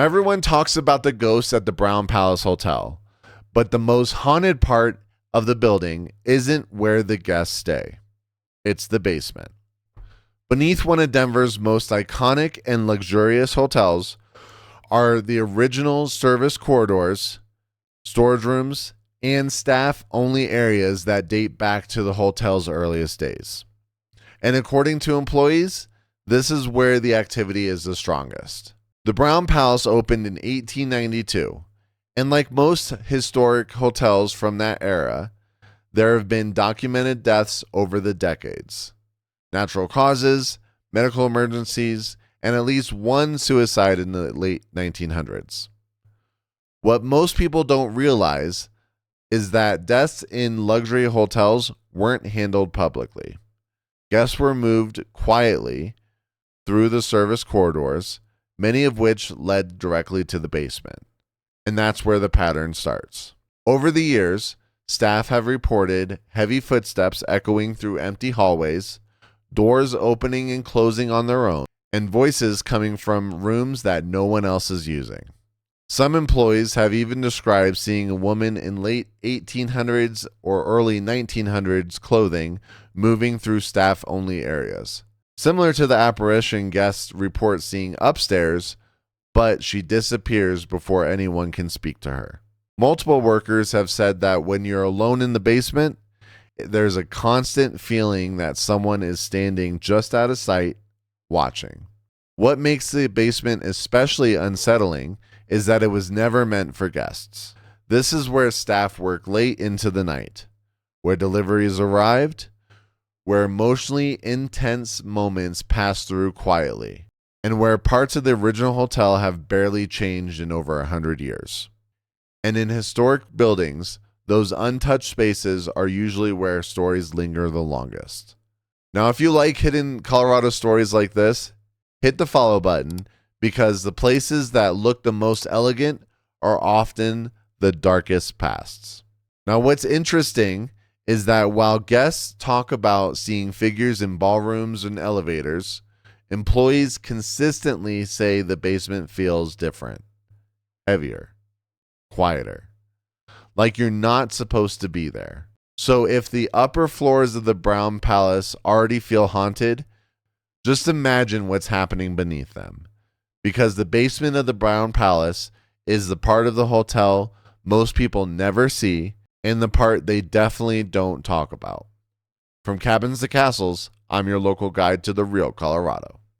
Everyone talks about the ghosts at the Brown Palace Hotel, but the most haunted part of the building isn't where the guests stay. It's the basement. Beneath one of Denver's most iconic and luxurious hotels are the original service corridors, storage rooms, and staff-only areas that date back to the hotel's earliest days. And according to employees, this is where the activity is the strongest. The Brown Palace opened in 1892, and like most historic hotels from that era, there have been documented deaths over the decades. Natural causes, medical emergencies, and at least one suicide in the late 1900s. What most people don't realize is that deaths in luxury hotels weren't handled publicly. Guests were moved quietly through the service corridors, many of which led directly to the basement. And that's where the pattern starts. Over the years, staff have reported heavy footsteps echoing through empty hallways, doors opening and closing on their own, and voices coming from rooms that no one else is using. Some employees have even described seeing a woman in late 1800s or early 1900s clothing moving through staff-only areas. Similar to the apparition guests report seeing upstairs, but she disappears before anyone can speak to her. Multiple workers have said that when you're alone in the basement, there's a constant feeling that someone is standing just out of sight, watching. What makes the basement especially unsettling is that it was never meant for guests. This is where staff work late into the night, where deliveries arrived, where emotionally intense moments pass through quietly, and where parts of the original hotel have barely changed in over 100 years. And in historic buildings, those untouched spaces are usually where stories linger the longest. Now, if you like hidden Colorado stories like this, hit the follow button, because the places that look the most elegant are often the darkest pasts. Now, what's interesting is that while guests talk about seeing figures in ballrooms and elevators, employees consistently say the basement feels different, heavier, quieter, like you're not supposed to be there. So if the upper floors of the Brown Palace already feel haunted, just imagine what's happening beneath them. Because the basement of the Brown Palace is the part of the hotel most people never see, and the part they definitely don't talk about. From cabins to castles, I'm your local guide to the real Colorado.